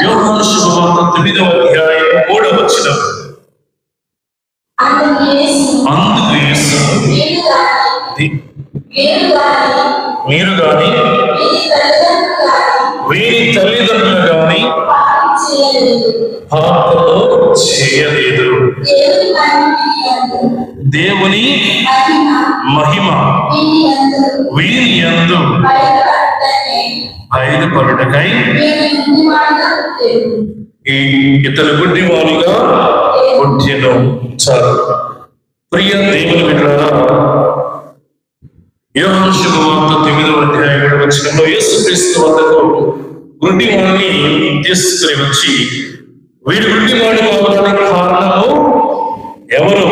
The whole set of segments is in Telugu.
యోహాను శుభవార్త 9వ అధ్యాయం 3వ వచనం. అందుకు యేసు మీరు గాని వీరి తల్లిదండ్రులు గాని పాపము చేయలేదు. దేవుని మహిమ వీరి యందు బయలుపరుటకై ఈ ఇతరు గుడ్డి వారిగా పుట్టెను. చాలు. ప్రియ దేవుని బిడ్డలారా, యోహాను శుభవార్త 9వ అధ్యాయం 7వ వచనంలో యేసుక్రీస్తు వద్దకు గుడ్డి వారిని తీసుకుని వచ్చి, వీడు గుడ్డి వాడి కావడానికి కారణము ఎవరు?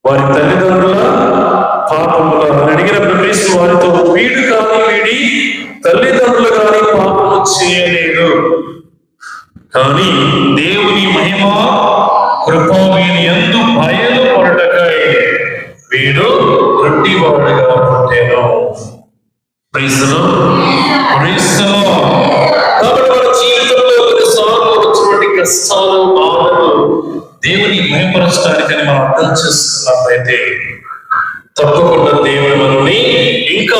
వారి తల్లిదండ్రుల పాపముల అని అడిగినప్పుడు క్రీస్తు వారితో, వీడు కానీ వీడి తల్లిదండ్రులు కానీ పాపము చేయలేదు, కానీ దేవుని మహిమ కృప వీని యందు బయలుపరుటకై వీడు గుడ్డివాడుగా పుట్టెను. Praise the lord. కాబట్టి మన జీవితంలో కొన్నిసార్లు వచ్చినటువంటి కష్టాలు, బాధలు దేవుని మహిమపరచడానికని మనం అర్థం చేసుకున్నట్లయితే తప్పకుండా దేవుడు మనల్ని ఇంకా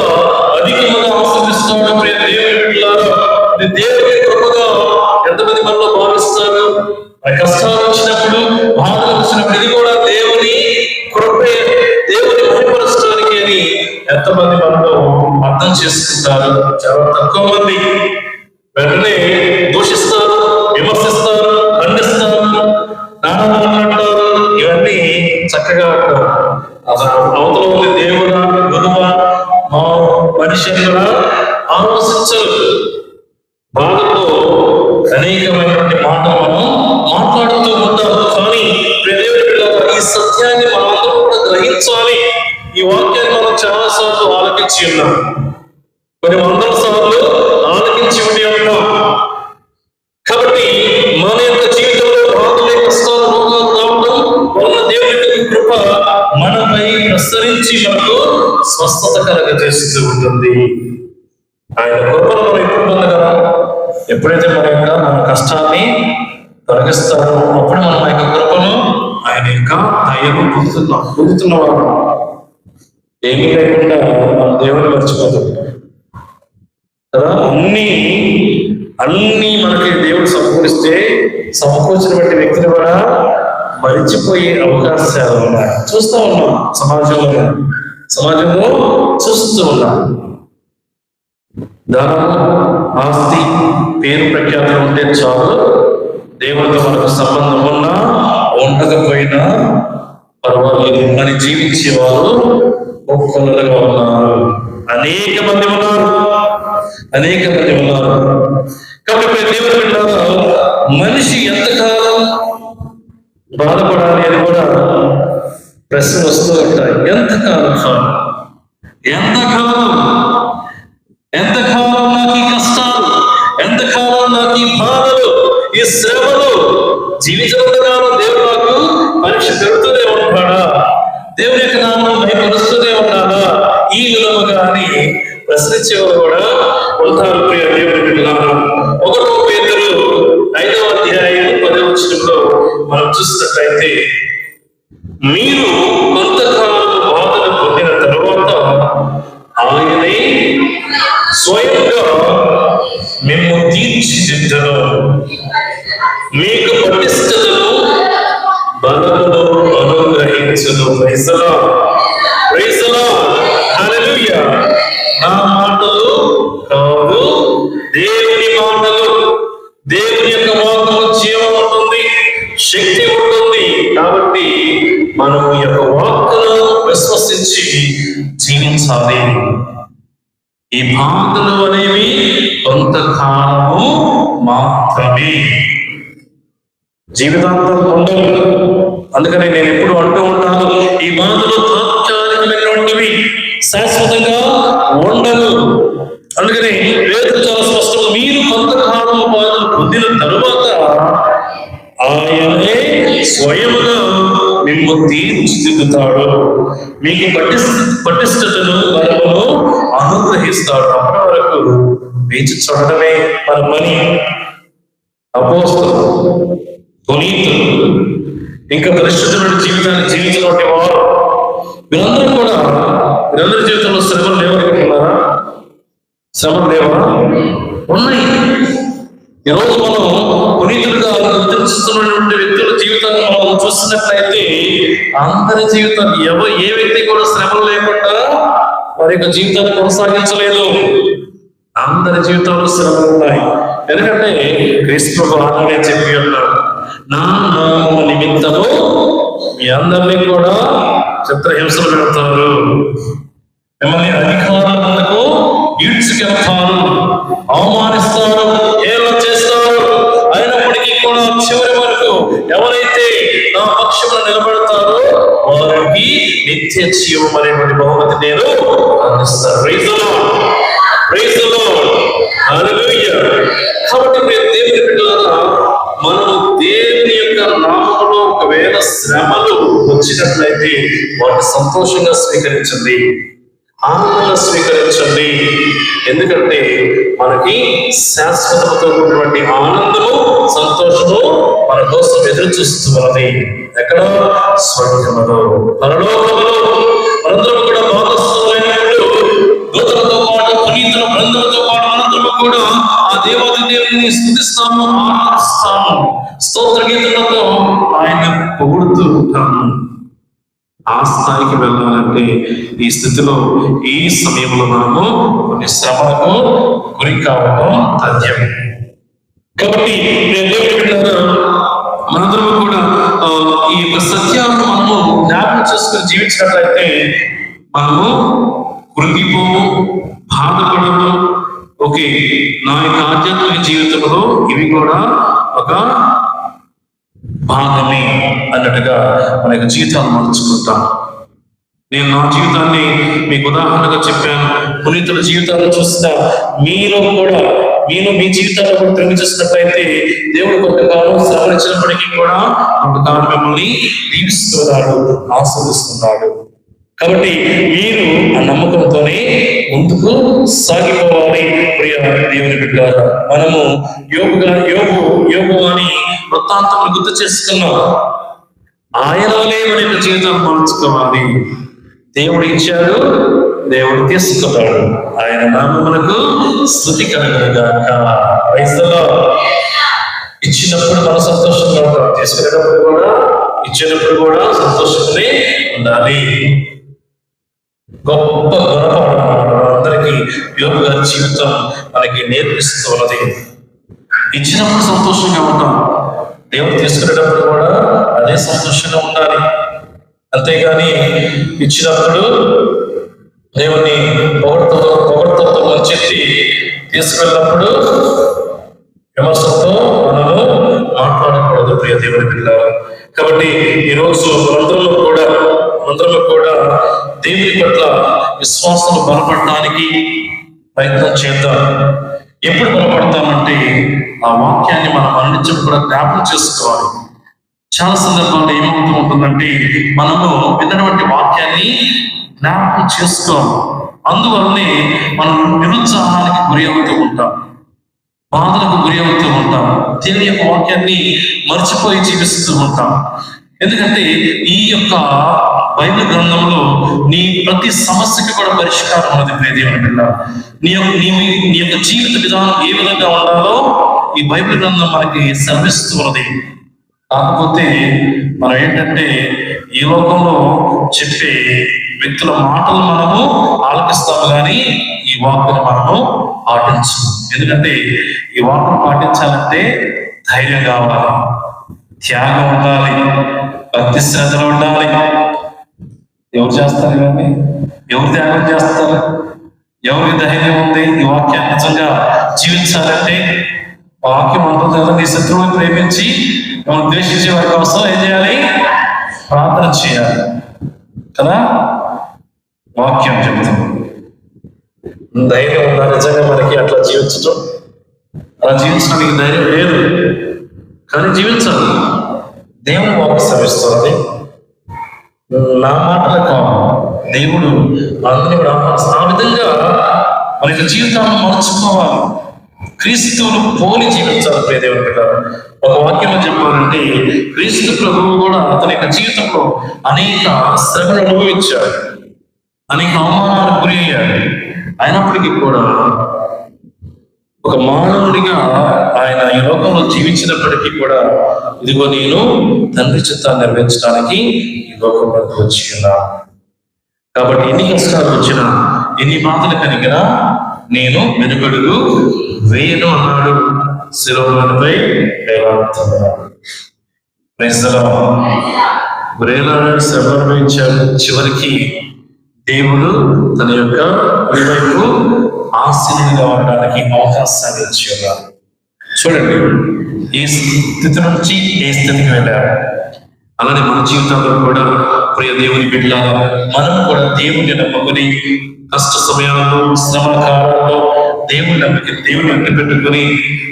అధికంగా ఆశీర్వదిస్తాడు. ప్రియ దేవుని బిడ్డలారా, ఇది దేవుని కృపగా ఎంతమంది మనలో భావిస్తారు? కష్టాలు వచ్చినప్పుడు, బాధలు వచ్చినప్పుడు ఇది కూడా దేవుని కృపే, దేవుని మహిమపరచడానికి అని ఎంతమంది మనలో అర్థం చేసుకుంటారు? చాలా తక్కువ మంది. వెంటనే దూషిస్తారు, విమర్శిస్తారు, ఖండిస్తారు, నానాలు, ఇవన్నీ చక్కగా అవతల ఉంది దేవుడా, గురువా, మా మనుషులుగా ఆలోచించరు. బాధతో అనేకమైనటువంటి మాటలు మనం మాట్లాడుతూ ఉంటాం. కానీ ఈ సత్యాన్ని మనందరం కూడా గ్రహించాలి. ఈ వాక్యాన్ని మనం చాలాసార్లు ఆలకించి ఉన్నాం, కొన్ని వందల సార్లు ఆలకించి ఉండి ఉన్నాం. కాబట్టి మన యొక్క జీవితంలో బాధలే, కష్టాలు, రోగాలు రావడం వలన దేవుని కృప మనపై ప్రసరించి మనకు స్వస్థత కలగజేస్తూ ఉంటుంది. ఆయన కృపను మనం ఎప్పుడు పొందగలం? ఎప్పుడైతే మన కష్టాన్ని తొలగిస్తారో అప్పుడు మనం ఆ యొక్క కృపను, ఆయన యొక్క దయను పొందుతున్నవాడు. ఏమీ లేకుండా మన దేవుని మర్చిపోతుంది కదా. అన్ని మనకి దేవుడు సమకూరిస్తే సమకూర్చినటువంటి వ్యక్తిని కూడా మరిచిపోయే అవకాశాలు ఉన్నాయి. చూస్తూ ఉన్నాం సమాజంలో చూస్తూ ఉన్నాం. ధనం, ఆస్తి, పేరు ప్రఖ్యాతులు ఉంటే చాలు, దేవుడితో మనకు సంబంధం ఉన్నా ఉండకపోయినా పర్వాలేదు అని జీవించేవారు ఒక్కొక్కరుగా ఉన్నారు. అనేక మంది ఉన్నారు. కాబట్టి దేవుడు బిడ్డలారా, మనిషి ఎంతకాలం బాధపడాలి అని కూడా ప్రశ్న వస్తూ ఉంటాయి. ఎంతకాలం నాకు ఈ కష్టాలు, ఎంతకాలం నాకు ఈ బాధలు, ఈ శ్రమలు, జీవితంతకాలం దేవుడు నాకు పరీక్ష పెడుతూనే ఉంటాడా? దేవుని యొక్క నామం భయపరుస్తూనే ఉన్నాడా? ఈ విధముగా అని ప్రశ్నించేవారు కూడా ఉంటారు. ప్రియ దేవుని బిడ్డలారా, 1 పేతురు 5వ అధ్యాయం 10వ వచనంలో మనం చూసినట్లయితే, మీరు కొంతకాలం బాధలు పొందిన తరువాత ఆయనే స్వయంగా మేము తీర్చిదిద్దను, మీకు పటిష్టతను, బలమును అనుగ్రహించును. Praise the lord. హల్లెలూయా. నా మాటలు కాదు, దేవుని మాటలు. దేవుని యొక్క వాక్కులో జీవం ఉంటుంది, శక్తి ఉంటుంది. కాబట్టి మనం ఈ యొక్క వాక్కును విశ్వసించి జీవించాలి. ఈ బాధలు అనేవి కొంతకాలము మాత్రమే, జీవితాంతం ఉండవు. అందుకని నేను ఎప్పుడు అంటూ ఉంటాను, ఈ బాధలు తాత్కాలికమైనటువంటివి, శాశ్వతంగా ఉండవు. అందుకని పేతురు చాలా స్పష్టంగా, మీరు కొంతకాలం బాధలు పొందిన తరువాత ఆయనే స్వయముగా మిమ్మల్ని తీర్చిదిద్దుతాడు, మీకు పటిష్టతను, బలమును అనుగ్రహిస్తాడు. అప్పటి వరకు వేచి చూడటమే మన పని. అపోస్తలు, పునీతులు, ఇంకా పరిశుద్ధమైన జీవితాన్ని జీవించినటువంటి వారు, వీరందరి జీవితంలో శ్రమలు లేవనుకుంటున్నారా? శ్రమలు లేవా? ఉన్నాయి. ఈరోజు మనం పునీతులుగా గుర్తిస్తున్నటువంటి వ్యక్తుల జీవితాన్ని మనం చూస్తున్నట్లయితే అందరి జీవితాలు ఏ వ్యక్తి కూడా శ్రమలు లేకుండా వారి యొక్క జీవితాన్ని కొనసాగించలేదు. అందరి జీవితాల్లో శ్రమలు ఉన్నాయి. ఎందుకంటే క్రీస్తు ఆనాడే చెప్పి ఉన్నాడు, నా నామము నిమిత్తము మీ అందరినీ కూడా చిత్రహింసలు పెడతారు, మిమ్మల్ని అధికారులకు ఈడ్చుకెళ్తారు, అవమానిస్తారు, హేళన చేస్తారు. అయినప్పటికీ కూడా చివరి వరకు ఎవరైతే నా పక్షమున నిలబడతారో వారికి నిత్య జీవం అనేటువంటి బహుమతి నేను అందిస్తాను. Praise the lord, praise the lord, హల్లెలూయా. కాబట్టి దేవుని బిడ్డలారా, మనము దేవుని యొక్క నామములో ఒకవేళ శ్రమలు వచ్చినట్లయితే వాటిని సంతోషంగా స్వీకరించండి, ఆనందంగా స్వీకరించండి. ఎందుకంటే మనకి శాశ్వతతో ఉన్నటువంటి ఆనందము, సంతోషము మన కోసం ఎదురు చూస్తున్నది. ఎక్కడ? స్వర్గములో, పరలోకములో. మనందరం కూడా భాగస్వాములైనప్పుడు దూతలతో పాటు, పునీతుల బృందములతో పాటు మనందరము కూడా ఆ దేవాది దేవుని స్తుతిస్తాము, ఆరాధిస్తాము, స్తోత్ర గీతలతో ఆయన పొగుడుతూ ఉంటాము. ఆ స్థాయికి వెళ్ళాలంటే ఈ స్థితిలో, ఈ సమయంలో మనము కొన్ని శ్రమలకు గురి కావడం తథ్యం. కాబట్టి మనందరము కూడా ఈ యొక్క సత్యాలను మనము జ్ఞాపకం చేసుకుని జీవించినట్లయితే మనము కృంగిపోము, బాధపడము. ఓకే, నా యొక్క ఆధ్యాత్మిక జీవితంలో ఇవి కూడా ఒక భాగమే అన్నట్టుగా మన యొక్క జీవితాన్ని మలుచుకుంటాం. నేను నా జీవితాన్ని మీకు ఉదాహరణగా చెప్పాను. పునీతుల జీవితాన్ని చూసిన మీరు మీ జీవితాన్ని కూడా తిరిగి చూసినట్లయితే దేవుడు కొంతకాలం శ్రమనిచ్చినప్పటికీ కూడా కొంతకాలం మిమ్మల్ని దీవిస్తున్నాడు, ఆస్వాదిస్తున్నాడు. కాబట్టి మీరు ఆ నమ్మకంతోనే ముందుకు సాగిపోవాలి. ప్రియ దేవుని బిడ్డలారా, మనము యోగు అని వృత్తాంతం గుర్తు చేసుకున్నాం. ఆయననే మన యొక్క జీవితాన్ని మార్చుకోవాలి. దేవుడు ఇచ్చాడు, దేవుడు తీసుకున్నాడు. ఆయన నామమునకు స్తుతి కలుగునుగాక. Praise the lord. ఇచ్చినప్పుడు మనం సంతోషంగా ఉండాలి, తీసుకునేటప్పుడు కూడా, ఇచ్చినప్పుడు కూడా సంతోషంగానే ఉండాలి. గొప్ప గుణపాఠం అందరికీ యోగు గారి జీవితం మనకి నేర్పిస్తూ ఉన్నది. ఇచ్చినప్పుడు సంతోషంగా ఉంటాం, దేవుడు తీసుకునేటప్పుడు కూడా అదే సంతోషంగా ఉండాలి. అంతేగాని ఇచ్చినప్పుడు దేవుని పొగడ్తతో మంచెత్తి తీసుకెళ్ళినప్పుడు విమర్శతో మనము మాట్లాడకూడదు. ప్రియ దేవుని పిల్లలు, కాబట్టి ఈరోజు మనందరము కూడా దేవుని పట్ల విశ్వాసం బలపడడానికి ప్రయత్నం చేద్దాం. ఎప్పుడు బలపడతామంటే ఆ వాక్యాన్ని మనం మరణించడం కూడా జ్ఞాపకం చేసుకోవాలి. చాలా సందర్భాల్లో ఏమవుతూ ఉంటుందంటే మనము విన్నటువంటి వాక్యాన్ని జ్ఞాపకం చేసుకోవాలి. అందువల్లనే మనం నిరుత్సాహానికి గురి అవుతూ ఉంటాం, బాధలకు గురి అవుతూ ఉంటాం, దేవుని యొక్క వాక్యాన్ని మర్చిపోయి జీవిస్తూ ఉంటాం. ఎందుకంటే ఈ యొక్క బైబిల్ గ్రంథంలో నీ ప్రతి సమస్యకి కూడా పరిష్కారం ఉన్నది. ప్రియ దేవుని బిడ్డ, నీ యొక్క జీవిత విధానం ఏ విధంగా ఉండాలో ఈ బైబిల్ గ్రంథం మనకి శ్రమిస్తూ ఉన్నది. కాకపోతే మనం ఏంటంటే ఈ లోకంలో చెప్పే వ్యక్తుల మాటలు మనము ఆలకిస్తాము, కానీ ఈ వాక్కును మనము పాటించము. ఎందుకంటే ఈ వాక్కును పాటించాలంటే ధైర్యం కావాలి, త్యాగం ఉండాలి, భక్తి శ్రద్ధలు ఉండాలి. ఎవరు చేస్తారు ఇవన్నీ? ఎవరు త్యాగం చేస్తారు? ఎవరి ధైర్యం ఉంది ఈ వాక్యాన్ని నిజంగా జీవించాలంటే? వాక్యం అంటుంది కదా, నీ శత్రువుని ప్రేమించి ద్వేషించే వారి కోసం ఏం చేయాలి? ప్రార్థన చేయాలి కదా, వాక్యం చెబుతుంది. ధైర్యం ఉందా నిజంగా మనకి అట్లా జీవించటం? అలా జీవించడానికి ధైర్యం లేదు, కానీ జీవించాలి. దేవుడు వాక్యం శ్రమిస్తుంది. నా మాటలు కాదు, దేవుడు అందరినీ కూడా ఆ విధంగా మన యొక్క జీవితాన్ని మలుచుకోవాలి. క్రీస్తువును పోలి జీవించాలి ప్రియ దేవుని బిడ్డలారా. ఒక వాక్యంలో చెప్పాలంటే క్రీస్తు ప్రభువు కూడా తన యొక్క జీవితంలో అనేక శ్రమలు అనుభవించాడు, అనేక అవమానాలకు గురి అయ్యాడు. అయినప్పటికీ కూడా ఒక మానవుడిగా ఆయన ఈ లోకంలో జీవించినప్పటికీ కూడా ఇదిగో నేను తండ్రి చిత్తాన్ని నెరవేర్చడానికి ఈ లోకంలోకి వచ్చి ఉన్నాను. కాబట్టి ఎన్ని కష్టాలు వచ్చినా, ఎన్ని బాధలు కలిగినా నేను వెనుకడుగు వేయను అన్నాడు శిరోమణిపై వేలాడుతున్నాడు. వేలాడాడు, శ్రమ అనుభవించాడు. చివరికి దేవుడు తన యొక్క వైపు ఆశీనుడిగా ఉండడానికి అవకాశాన్ని ఇచ్చి ఉన్నారు. చూడండి, ఏ స్థితి నుంచి ఏ స్థితికి వెళ్ళారు. అలానే మన జీవితంలో కూడా ప్రియ దేవుని బిడ్డలారా, మనం కూడా దేవుని నమ్ముకుని కష్ట సమయాల్లో, శ్రమ కాలంలో దేవుని నమ్మికి దేవుని వెంట పెట్టుకుని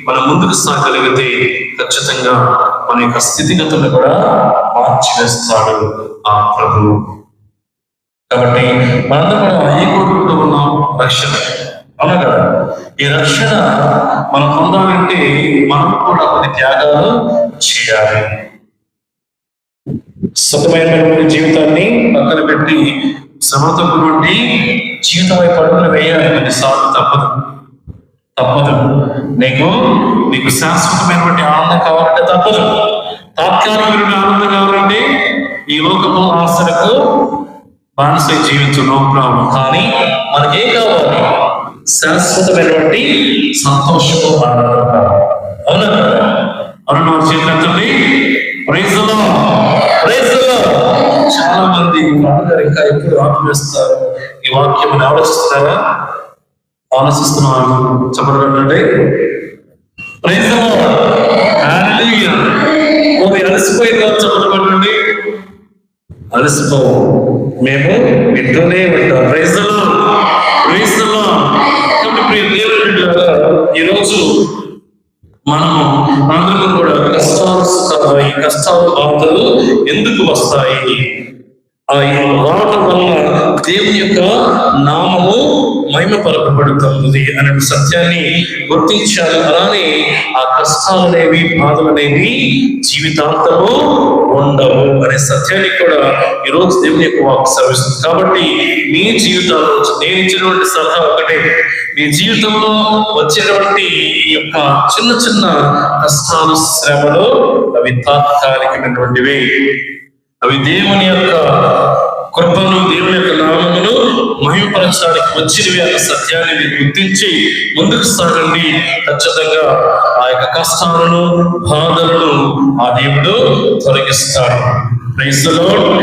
మనం ముందుకు సాగలిగితే ఖచ్చితంగా మన యొక్క స్థితిగతులను కూడా మార్చివేస్తాడు ఆ ప్రభువు. కాబట్టి మనందరం కూడా ఏ కోరుకుంటూ ఉన్నాం? రక్షణ. అవునా కదా? ఈ రక్షణ మనం పొందాలంటే మనం కూడా కొన్ని త్యాగాలు చేయాలి. సుఖమైనటువంటి జీవితాన్ని పక్కన పెట్టి శ్రమతోటువంటి జీవితం వైపు అడుగులు వేయాలి. కొన్నిసార్లు తప్పదు. నీకు శాశ్వతమైనటువంటి ఆనందం కావాలంటే తప్పదు. తాత్కాలికమైన ఆనందం కావాలంటే ఈ లోకము ఆశలకు బానిసై జీవించు, నో ప్రాబ్లం. కానీ మనకేం కావాలి? శాశ్వతమైనటువంటి సంతోషము, ఆనందం కావాలి. అవునా కదా? అవును. వారి చేతులండి. చాలా మంది పండుగ ఇంకా ఎప్పుడు ఆపివేస్తారు. ఈ వాక్యం ఆలోచిస్తున్నారా? ఆలోచిస్తున్నారు. చెప్పండి. అలసిపోయిందా? చెప్పండి. అలసిపో, మేము వింటూనే ఉంటాం. ఈరోజు మనము అందరూ కూడా ఈ కష్టాలు బాధలు ఎందుకు వస్తాయి? రావటం వల్ల దేవుని యొక్క నామము మహిమపరపబడుతుంది అనే సత్యాన్ని గుర్తించాలి. అలానే ఆ కష్టాలనేవి, బాధలనేవి జీవితాంతము ఉండవు అనే సత్యాన్ని కూడా ఈరోజు దేవుని యొక్క వాక్కు సెలవిస్తుంది. కాబట్టి మీ జీవితాల్లో నేను ఇచ్చినటువంటి సలహా ఒకటే, మీ జీవితంలో వచ్చేటువంటి ఈ యొక్క చిన్న చిన్న కష్టాలు, శ్రమలు అవి తాత్కాలికమైనటువంటివి. అవి దేవుని యొక్క కృపను, దేవుని యొక్క నామమును మహిమపరచడానికి వచ్చినవి అన్న సత్యాన్ని మీరు గుర్తించి ముందుకు సాగండి. ఖచ్చితంగా ఆ యొక్క కష్టాలను, బాధలను ఆ దేవుడు తొలగిస్తాడు. Praise the lord.